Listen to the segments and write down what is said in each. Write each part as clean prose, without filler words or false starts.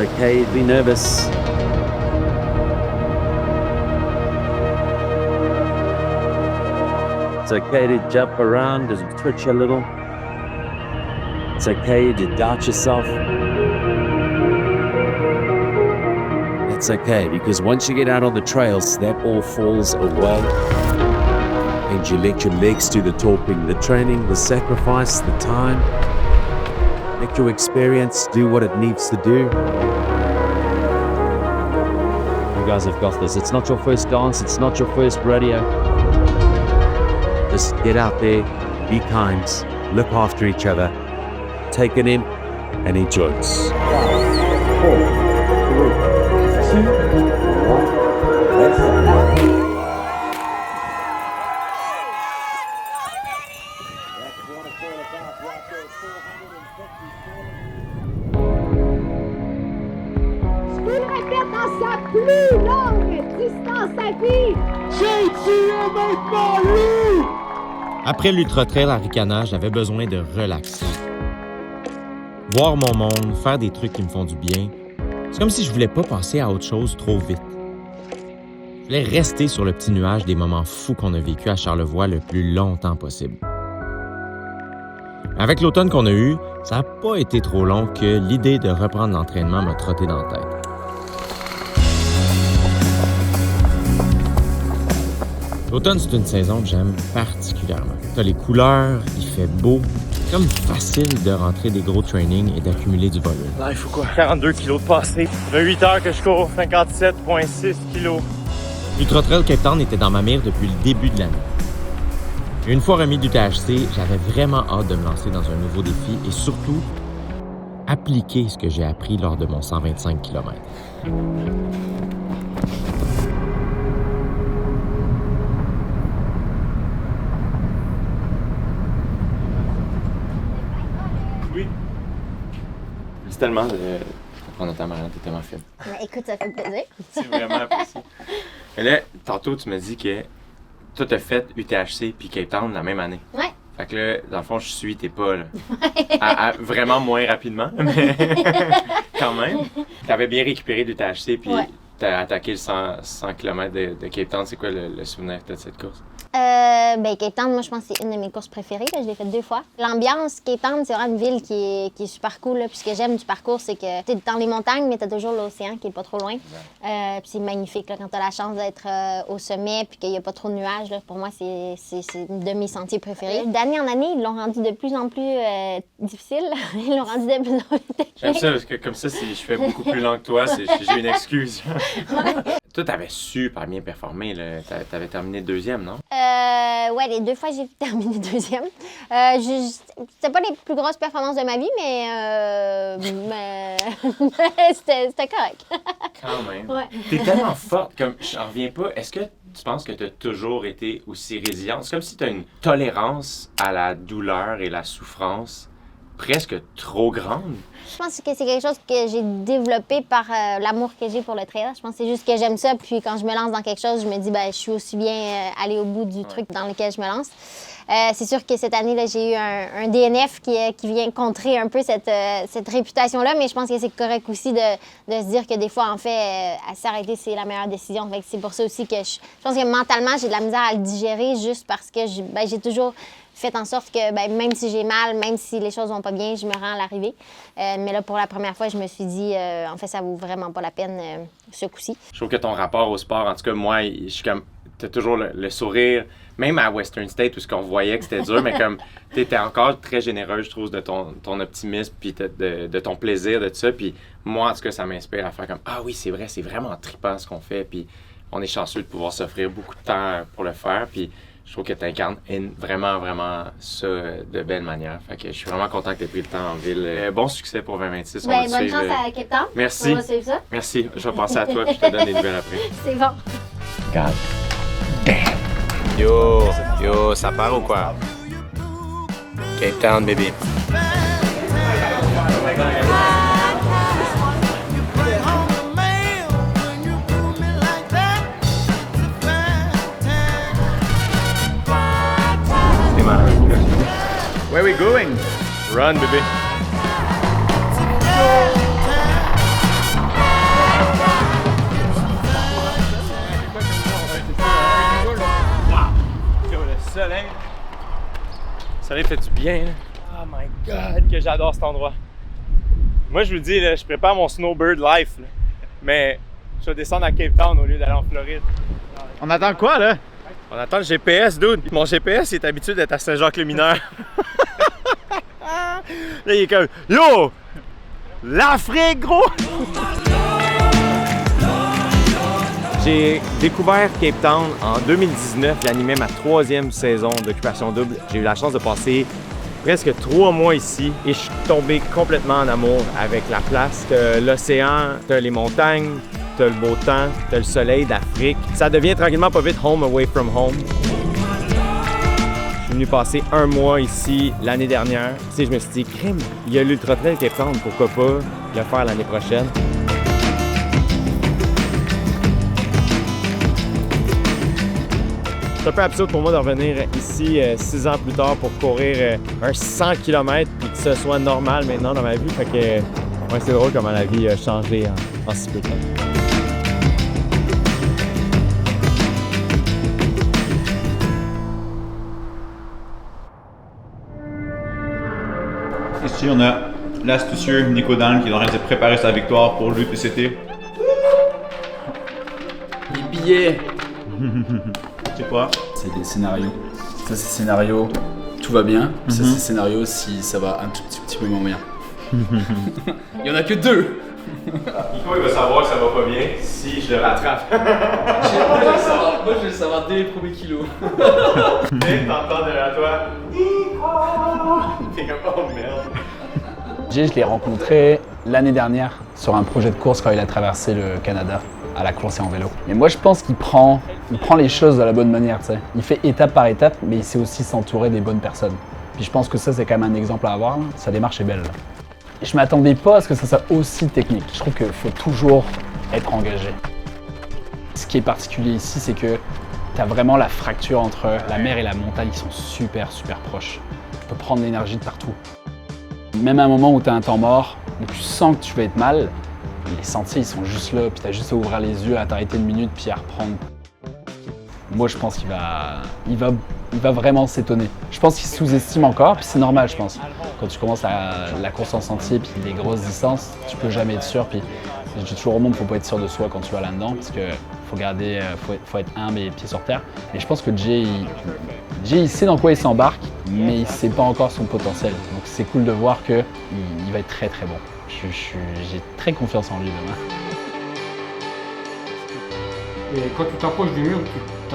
It's okay to be nervous. It's okay to jump around and twitch a little. It's okay to doubt yourself. It's okay, because once you get out on the trails, that all falls away. And you let your legs do the talking, the training, the sacrifice, the time. Let your experience do what it needs to do. You guys have got this. It's not your first dance. It's not your first rodeo. Just get out there, be kind, look after each other, take it in, and enjoy. 5, 4, 3, 2, 1, let's go. Sa plus longue distance à vie. J'ai tué maintenant lui! Après l'ultra-trail à Ricana, j'avais besoin de relaxer. Voir mon monde, faire des trucs qui me font du bien, c'est comme si je voulais pas passer à autre chose trop vite. Je voulais rester sur le petit nuage des moments fous qu'on a vécu à Charlevoix le plus longtemps possible. Avec l'automne qu'on a eu, ça n'a pas été trop long que l'idée de reprendre l'entraînement m'a trotté dans la tête. L'automne, c'est une saison que j'aime particulièrement. T'as les couleurs, il fait beau. C'est comme facile de rentrer des gros trainings et d'accumuler du volume. Là, il faut quoi? 42 kilos de passé. Ça fait 8 heures que je cours, 57,6 kilos. L'Ultra Trail Cape Town était dans ma mire depuis le début de l'année. Une fois remis du THC, j'avais vraiment hâte de me lancer dans un nouveau défi et surtout, appliquer ce que j'ai appris lors de mon 125 km. Merci tellement de prendre ta Marianne, t'es tellement fine. Mais écoute, ça fait plaisir. C'est vraiment apprécié. Mais là, tantôt, tu m'as dit que toi, t'as fait UTHC puis Cape Town la même année. Ouais. Fait que là, dans le fond, je suis tes pas, là. Vraiment moins rapidement, mais quand même. T'avais bien récupéré l'UTHC puis t'as attaqué le 100 km de Cape Town. C'est quoi le souvenir de cette course? Cape Town, moi, je pense que c'est une de mes courses préférées. Là. Je l'ai faite 2 fois. L'ambiance, Cape Town, c'est vraiment une ville qui est super cool. Là. Puis ce que j'aime du parcours, c'est que t'es dans les montagnes, mais t'as toujours l'océan qui est pas trop loin. Puis c'est magnifique là, quand t'as la chance d'être au sommet puis qu'il y a pas trop de nuages. Là. Pour moi, c'est de mes sentiers préférés. D'année en année, ils l'ont rendu de plus en plus difficile. Ils l'ont rendu de plus en plus technique. J'aime ça, parce que comme ça, si je fais beaucoup plus lent que toi, j'ai une excuse. Toi, t'avais super bien performé. T'avais terminé 2e, non? Ouais, les 2 fois, j'ai terminé 2e. C'était pas les plus grosses performances de ma vie, mais c'était correct. Quand même. Ouais. T'es tellement forte, comme j'en reviens pas. Est-ce que tu penses que t'as toujours été aussi résiliente? C'est comme si t'as une tolérance à la douleur et la souffrance presque trop grande. Je pense que c'est quelque chose que j'ai développé par l'amour que j'ai pour le trail. Je pense que c'est juste que j'aime ça. Puis quand je me lance dans quelque chose, je me dis, je suis aussi bien aller au bout du truc dans lequel je me lance. C'est sûr que cette année, là, j'ai eu un DNF qui vient contrer un peu cette réputation-là, mais je pense que c'est correct aussi de se dire que des fois, en fait, s'arrêter, c'est la meilleure décision. Fait que c'est pour ça aussi que je pense que mentalement, j'ai de la misère à le digérer juste parce que j'ai toujours fait en sorte que même si j'ai mal, même si les choses vont pas bien, je me rends à l'arrivée. Mais là, pour la première fois, je me suis dit, en fait, ça vaut vraiment pas la peine ce coup-ci. Je trouve que ton rapport au sport, en tout cas, moi, je suis comme... T'as toujours le sourire, même à Western State où on voyait que c'était dur, mais comme t'étais encore très généreuse, je trouve, de ton optimisme, puis de ton plaisir, de tout ça. Puis moi, en tout cas, ça m'inspire à faire comme, ah oui, c'est vrai, c'est vraiment trippant ce qu'on fait, puis on est chanceux de pouvoir s'offrir beaucoup de temps pour le faire, puis je trouve que t'incarnes vraiment, vraiment ça de belle manière. Fait que je suis vraiment content que t'aies pris le temps en ville. Bon succès pour 2026. Bonne chance à Cape Town. Merci. On va suivre ça. Merci. Je vais penser à toi, puis je te donne des nouvelles après. C'est bon. God. Yo, ça part ou quoi? Cape Town, baby. Where are we going? Run, baby. soleil fait du bien. Oh my God, que j'adore cet endroit. Moi, je vous dis, là, je prépare mon snowbird life. Là. Mais je vais descendre à Cape Town au lieu d'aller en Floride. On attend quoi, là? On attend le GPS, dude. Mon GPS est habitué d'être à Saint-Jacques-le-Mineur. Là, il est comme yo! L'Afrique, gros! J'ai découvert Cape Town en 2019. J'animais ma 3e saison d'Occupation Double. J'ai eu la chance de passer presque 3 mois ici et je suis tombé complètement en amour avec la place. T'as l'océan, t'as les montagnes, t'as le beau temps, t'as le soleil d'Afrique. Ça devient tranquillement pas vite home away from home. Je suis venu passer 1 mois ici l'année dernière. Tu sais, je me suis dit, crime, il y a l'Ultra Trail Cape Town, pourquoi pas le faire l'année prochaine? C'est un peu absurde pour moi de revenir ici 6 ans plus tard pour courir un 100 km et que ce soit normal maintenant dans ma vie. Fait que ouais, c'est drôle comment la vie a changé en si peu de temps. Ici, on a l'astucieux Nico Dan qui est en train de préparer sa victoire pour l'UTCT. Les billets, C'est quoi? c'est des scénarios. Ça, c'est scénario, tout va bien. Ça, c'est scénario si ça va un tout petit peu moins bien. Il y en a que 2. Nico, il va savoir que ça va pas bien si je le rattrape. Moi, je vais le savoir dès les premiers kilos. Dès que t'entends derrière toi, Nico! T'es comme, oh merde. Jay, je l'ai rencontré l'année dernière sur un projet de course quand il a traversé le Canada à la course et en vélo. Mais moi, je pense qu'il prend les choses de la bonne manière, tu sais. Il fait étape par étape, mais il sait aussi s'entourer des bonnes personnes. Puis je pense que ça, c'est quand même un exemple à avoir. Sa démarche est belle. Je m'attendais pas à ce que ça soit aussi technique. Je trouve qu'il faut toujours être engagé. Ce qui est particulier ici, c'est que tu as vraiment la fracture entre la mer et la montagne qui sont super proches. Tu peux prendre l'énergie de partout. Même à un moment où tu as un temps mort, où tu sens que tu vas être mal, les sentiers ils sont juste là, puis tu as juste à ouvrir les yeux, à t'arrêter une minute, puis à reprendre. Moi je pense qu'il va vraiment s'étonner. Je pense qu'il sous-estime encore, puis c'est normal je pense. Quand tu commences la course en sentier, puis les grosses distances, tu peux jamais être sûr. Puis je dis toujours au monde, faut pas être sûr de soi quand tu vas là-dedans, parce que faut être humble et les pieds sur terre. Mais je pense que Jay, il sait dans quoi il s'embarque, mais il sait pas encore son potentiel. Donc c'est cool de voir qu'il va être très bon. J'ai très confiance en lui demain. Et quand tu t'approches du mur, tu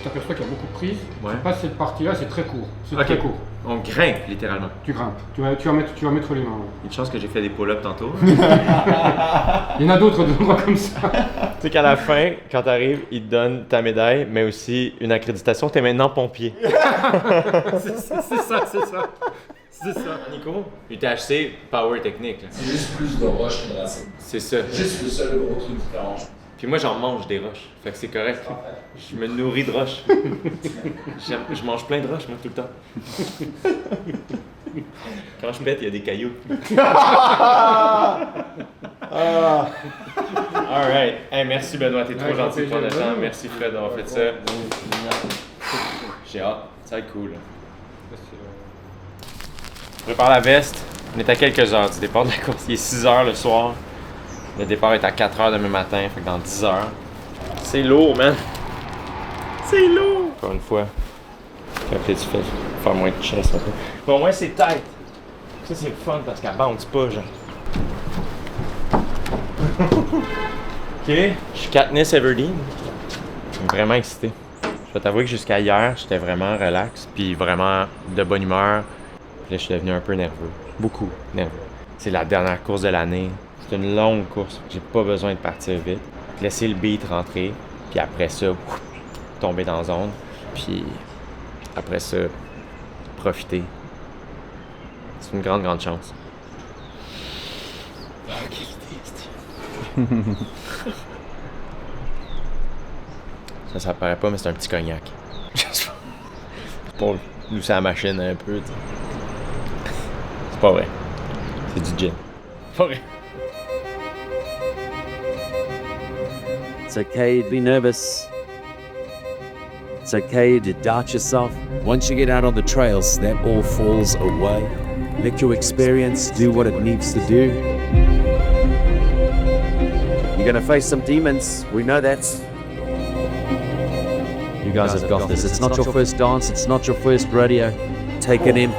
t'aperçois qu'il y a beaucoup de prises. Ouais. Tu passes cette partie-là, c'est très court. C'est Ok. très court. On grimpe littéralement. Tu grimpes. Tu vas mettre les mains. Ouais. Une chance que j'ai fait des pull-ups tantôt. Il y en a d'autres d'endroits comme ça. Tu sais qu'à la fin, quand t'arrives, ils te donnent ta médaille, mais aussi une accréditation. T'es maintenant pompier. C'est ça. C'est ça. Nico, UTHC, power technique. là. C'est juste plus de roches que de racines. C'est ça. Juste le seul gros truc différent. Puis moi, j'en mange des roches. Fait que c'est correct. Je me nourris de roches. Je mange plein de roches, moi, tout le temps. Quand je pète, il y a des cailloux. Alright. Hey, merci Benoît, t'es trop Ouais, gentil pour ton plaisir. temps. Merci Fred d'avoir fait ça. J'ai hâte. Ça va être cool. Je prépare la veste. On est à quelques heures du départ de la course. Il est 6 heures le soir. Le départ est à 4 heures demain matin, fait que dans 10 heures. C'est lourd, man. C'est lourd. Encore une fois, après tu fais faire moins de chest un peu. Mais au moins c'est tête. Ça c'est le fun parce qu'elle bounce pas, genre. Ok, je suis Katniss Everdeen. Je suis vraiment excité. Je vais t'avouer que jusqu'à hier, j'étais vraiment relax, puis vraiment de bonne humeur. Puis là, je suis devenu un peu nerveux. Beaucoup nerveux. C'est la dernière course de l'année. C'est une longue course. J'ai pas besoin de partir vite. Laisser le beat rentrer, puis après ça, tomber dans la zone. Puis après ça, profiter. C'est une grande chance. Ça paraît pas, mais c'est un petit cognac. C'est pour lousser la machine un peu, tu sais. C'est pas vrai. C'est du gin. Pas vrai. It's okay to be nervous. It's okay to doubt yourself. Once you get out on the trails, that all falls away. Let your experience do what it needs to do. You're gonna face some demons. We know that. You guys have got this. It's not your first dance. It's not your first rodeo. Take it in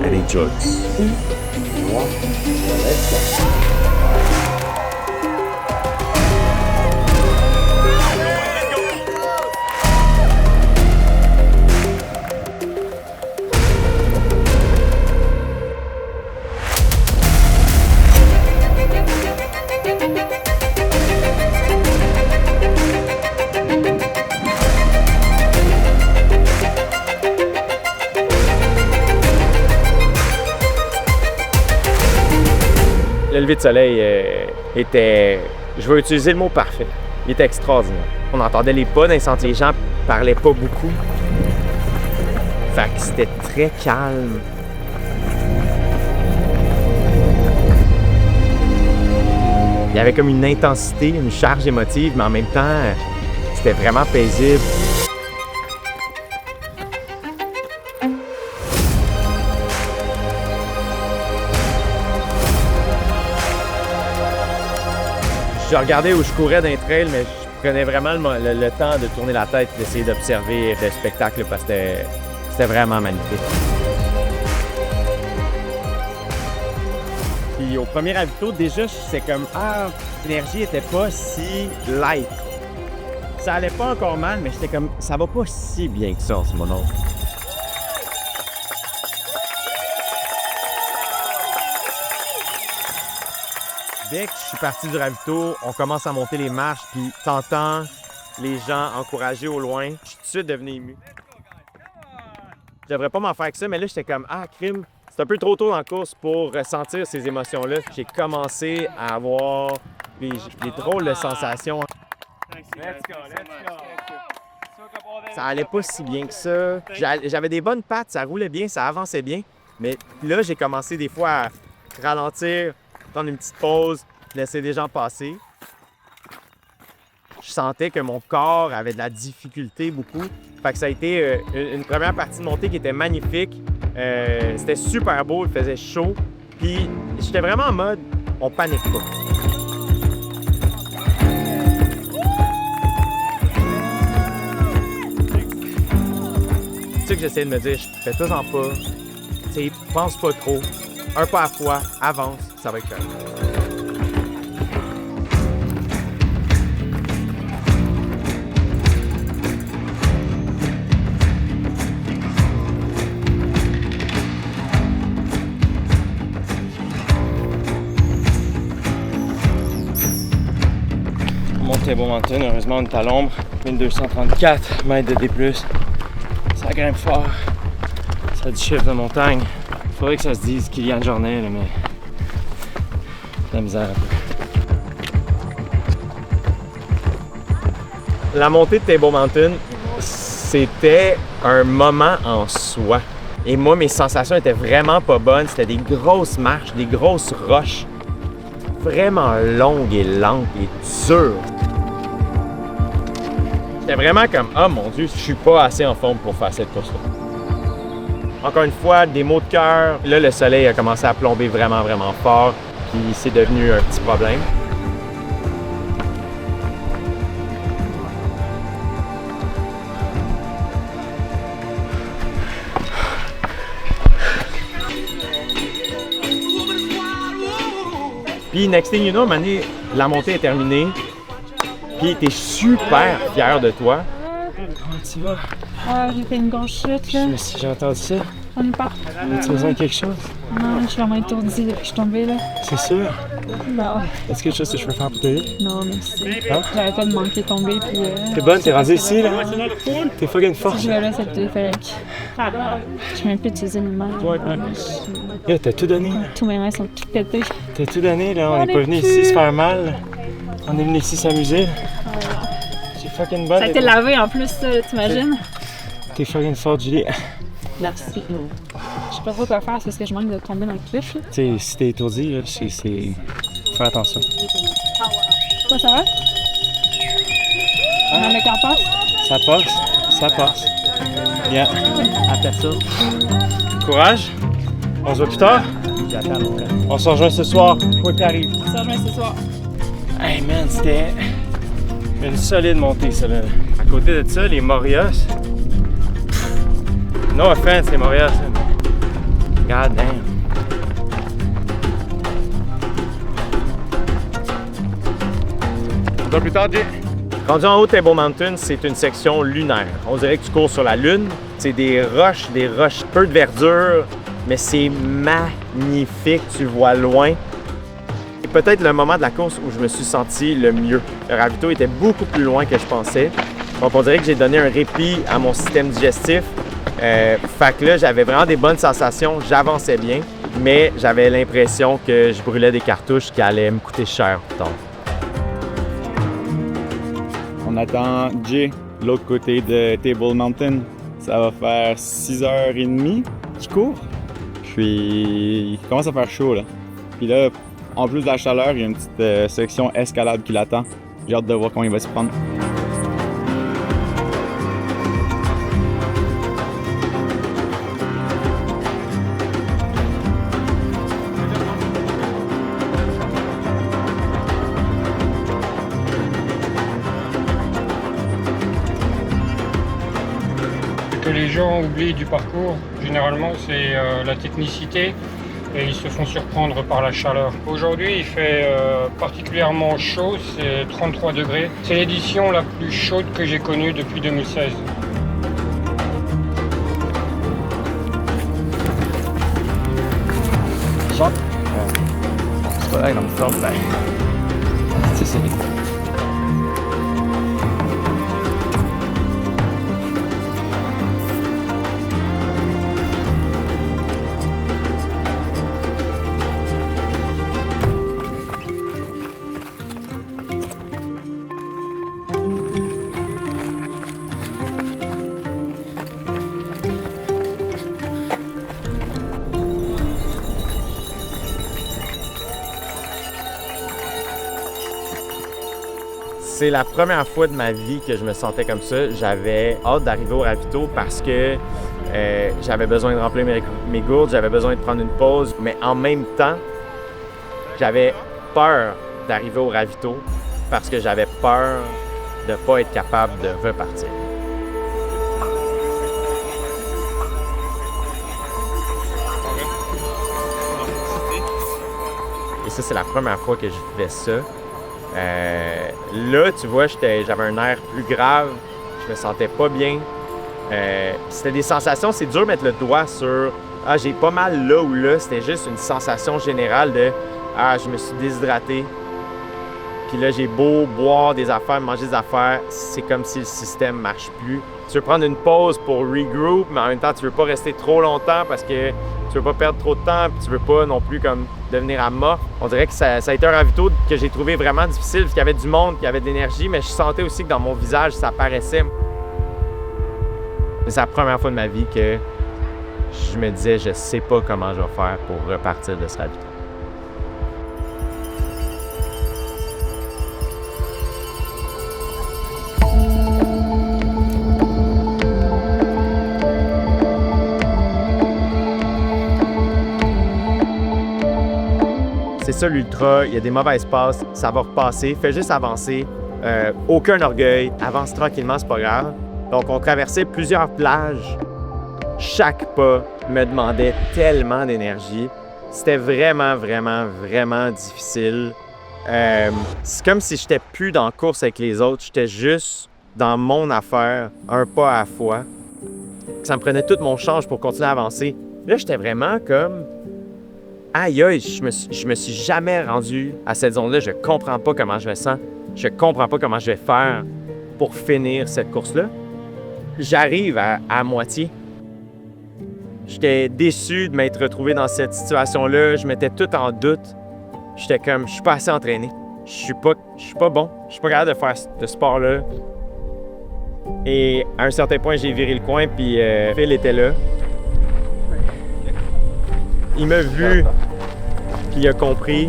and enjoy. Le lever de soleil était, je veux utiliser le mot parfait, il était extraordinaire. On entendait les pas dans les sentiers, les gens parlaient pas beaucoup. Fait que c'était très calme. Il y avait comme une intensité, une charge émotive, mais en même temps, c'était vraiment paisible. Je regardais où je courais dans les trails, mais je prenais vraiment le temps de tourner la tête et d'essayer d'observer le spectacle parce que c'était vraiment magnifique. Puis au premier ravito, déjà, j'étais comme « Ah, l'énergie était pas si light. » Ça allait pas encore mal, mais j'étais comme « Ça va pas si bien que ça en ce moment. » Dès que je suis parti du ravito, on commence à monter les marches, puis t'entends les gens encourager au loin. Je suis tout de suite devenu ému. Je devrais pas m'en faire que ça, mais là, j'étais comme « Ah, crime, c'est un peu trop tôt dans la course pour ressentir ces émotions-là. » J'ai commencé à avoir des drôles de sensations. Ça allait pas si bien que ça. J'avais des bonnes pattes, ça roulait bien, ça avançait bien. Mais là, j'ai commencé des fois à ralentir, prendre une petite pause, laisser les gens passer. Je sentais que mon corps avait de la difficulté beaucoup. Fait que ça a été une première partie de montée qui était magnifique. C'était super beau, il faisait chaud. Puis j'étais vraiment en mode, on panique pas. C'est ça que j'essayais de me dire, fais-toi-en pas. T'sais, pense pas trop. Un pas à la fois, avance, ça va être correct. On monte les Beaumontagnes, heureusement on est à l'ombre. 1234 mètres de D+. Ça grimpe fort. Ça a du chiffre de montagne. Faudrait que ça se dise qu'il y a une journée, là, mais la misère un peu. La montée de Table Mountain, c'était un moment en soi. Et moi, mes sensations étaient vraiment pas bonnes. C'était des grosses marches, des grosses roches, vraiment longues et lentes et dures. J'étais vraiment comme « Ah mon Dieu, je suis pas assez en forme pour faire cette course-là. » Encore une fois, des maux de cœur. Là, le soleil a commencé à plomber vraiment, vraiment fort. Puis c'est devenu un petit problème. Puis, next thing you know, la montée est terminée. Puis, t'es super fier de toi. Comment tu vas? Ah, j'ai fait une grosse chute, là. J'ai entendu ça. On est pas. As-tu besoin de quelque chose? Non, je suis vraiment étourdie depuis que je suis tombée, là. C'est sûr? Ben ouais. Est-ce que quelque chose que je peux faire pour t'aider? Non, merci. Hein? J'arrête pas de manquer de tomber, puis... T'es bonne, t'es rendue ici, là? T'es fucking forte. Si je vais là, c'est téléphérique. Je peux même plus utiliser mes mains. Yo, t'as tout donné. Tous mes mains sont toutes pétées. T'as tout donné, là. On n'est pas venu ici se faire mal. On est venu ici s'amuser. J'ai fucking bonne. Ça a été lavé en plus, t'imagines? T'es fucking forte, Julie. Merci. Je sais pas trop quoi faire, c'est parce que je manque de tomber dans le cliff, là. Tu sais, si t'es étourdi, là, c'est... Fais attention. Toi, ça va? Le corps passe? Ça passe. Ça passe. Bien. Après ça. Courage. On se voit plus tard. On se rejoint ce soir. Quoi qu'il arrive. On se rejoint ce soir. Hey man, c'était une solide montée, ça là. À côté de ça, les Morios. No offense, les Morios. God damn. 2 heures plus tard, Jay. Rendu en haut de Table Mountain, c'est une section lunaire. On dirait que tu cours sur la Lune. C'est des roches, peu de verdure, mais c'est magnifique. Tu vois loin. C'est peut-être le moment de la course où je me suis senti le mieux. Le ravito était beaucoup plus loin que je pensais. Donc, on dirait que j'ai donné un répit à mon système digestif. Fait que là, j'avais vraiment des bonnes sensations. J'avançais bien, mais j'avais l'impression que je brûlais des cartouches qui allaient me coûter cher plus tard. On attend Jay de l'autre côté de Table Mountain. Ça va faire 6h30 qu'il court. Puis il commence à faire chaud là. Puis là, en plus de la chaleur, il y a une petite section escalade qui l'attend. J'ai hâte de voir comment il va se prendre. Que les gens oublient du parcours, généralement, c'est la technicité et ils se font surprendre par la chaleur. Aujourd'hui, il fait particulièrement chaud, c'est 33 degrés. C'est l'édition la plus chaude que j'ai connue depuis 2016. C'est la première fois de ma vie que je me sentais comme ça. J'avais hâte d'arriver au ravito parce que j'avais besoin de remplir mes gourdes, j'avais besoin de prendre une pause, mais en même temps, j'avais peur d'arriver au ravito parce que j'avais peur de ne pas être capable de repartir. Et ça, c'est la première fois que je vivais ça. Là, tu vois, j'avais un air plus grave, je me sentais pas bien. C'était des sensations, c'est dur de mettre le doigt sur « Ah, j'ai pas mal là ou là », c'était juste une sensation générale de « Ah, je me suis déshydraté ». Puis là, j'ai beau boire des affaires, manger des affaires, c'est comme si le système marche plus. Tu veux prendre une pause pour regroup, mais en même temps, tu veux pas rester trop longtemps parce que tu veux pas perdre trop de temps, puis tu veux pas non plus comme devenir amorphe. On dirait que ça a été un ravito que j'ai trouvé vraiment difficile, parce qu'il y avait du monde, qu'il y avait de l'énergie, mais je sentais aussi que dans mon visage, ça paraissait. C'est la première fois de ma vie que je me disais, je sais pas comment je vais faire pour repartir de ce ravito. C'est ça l'ultra, il y a des mauvaises passes, ça va repasser, fais juste avancer, aucun orgueil, avance tranquillement, c'est pas grave. Donc on traversait plusieurs plages, chaque pas me demandait tellement d'énergie, c'était vraiment, vraiment, vraiment difficile. C'est comme si j'étais plus dans la course avec les autres, j'étais juste dans mon affaire, un pas à la fois. Ça me prenait tout mon change pour continuer à avancer. Là, j'étais vraiment comme... Aïe aïe, je me suis jamais rendu à cette zone-là. Je comprends pas comment je me sens. Je comprends pas comment je vais faire pour finir cette course-là. J'arrive à moitié. J'étais déçu de m'être retrouvé dans cette situation-là. Je mettais tout en doute. J'étais comme, je suis pas assez entraîné. Je suis pas bon. Je suis pas capable de faire ce sport-là. Et à un certain point, j'ai viré le coin, puis Phil était là. Il m'a vu, puis il a compris,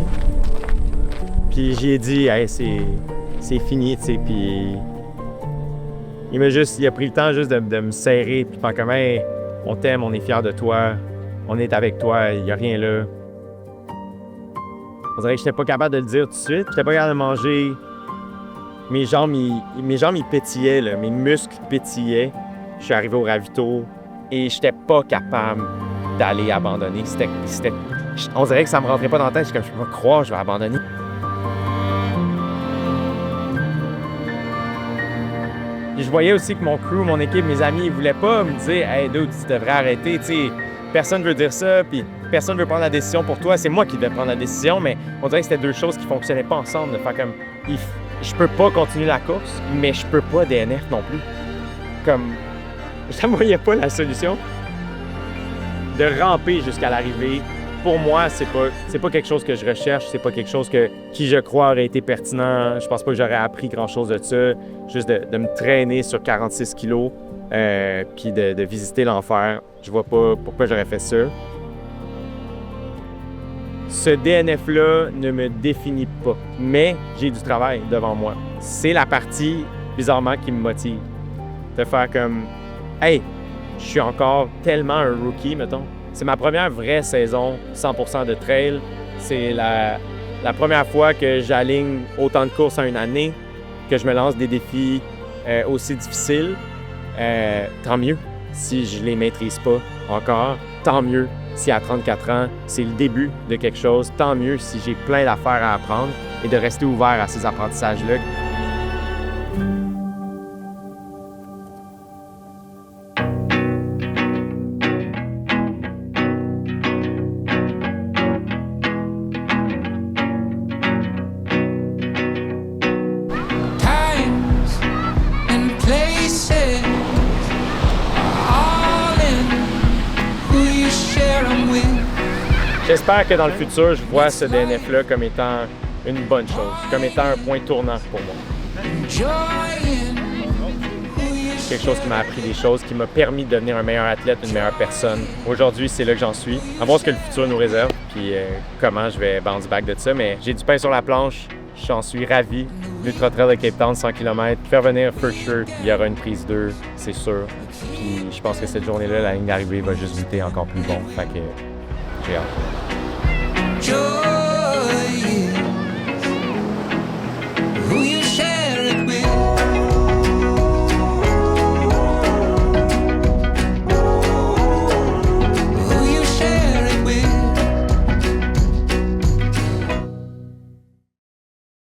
puis j'ai dit hey, c'est fini, tu sais, puis il a pris le temps juste de me serrer puis de faire comme « Hey, on t'aime, on est fiers de toi, on est avec toi, il n'y a rien là. » On dirait que j'étais pas capable de le dire tout de suite. J'étais pas capable de manger. Mes jambes, ils pétillaient, là. Mes muscles pétillaient. Je suis arrivé au ravito et j'étais pas capable d'aller abandonner. On dirait que ça me rentrait pas dans la tête. Je suis comme, je peux pas croire, je vais abandonner. Puis je voyais aussi que mon crew, mon équipe, mes amis, ils voulaient pas me dire « Hey, dude, tu devrais arrêter, tu sais. » Personne veut dire ça, puis personne veut prendre la décision pour toi. C'est moi qui devais prendre la décision, mais on dirait que c'était deux choses qui fonctionnaient pas ensemble. De faire comme, je peux pas continuer la course, mais je peux pas DNF non plus. Comme, je ne voyais pas la solution. De ramper jusqu'à l'arrivée, pour moi, c'est pas quelque chose que je recherche, c'est pas quelque chose qui, je crois, aurait été pertinent. Je pense pas que j'aurais appris grand-chose de ça. Juste de me traîner sur 46 kilos, puis de visiter l'enfer. Je vois pas pourquoi j'aurais fait ça. Ce DNF-là ne me définit pas, mais j'ai du travail devant moi. C'est la partie, bizarrement, qui me motive. De faire comme, hey, je suis encore tellement un rookie, mettons. C'est ma première vraie saison 100% de trail. C'est la première fois que j'aligne autant de courses en une année, que je me lance des défis aussi difficiles. Tant mieux si je les maîtrise pas encore. Tant mieux si à 34 ans, c'est le début de quelque chose. Tant mieux si j'ai plein d'affaires à apprendre et de rester ouvert à ces apprentissages-là. J'espère que dans le futur, je vois ce DNF-là comme étant une bonne chose, comme étant un point tournant pour moi. Quelque chose qui m'a appris des choses, qui m'a permis de devenir un meilleur athlète, une meilleure personne. Aujourd'hui, c'est là que j'en suis. À voir ce que le futur nous réserve, puis comment je vais bounce back de ça. Mais j'ai du pain sur la planche, j'en suis ravi. L'Ultra Trail de Cape Town, 100 km. Faire venir for sure, il y aura une prise 2, c'est sûr. Puis je pense que cette journée-là, la ligne d'arrivée va juste goûter encore plus bon. Fait que j'ai hâte.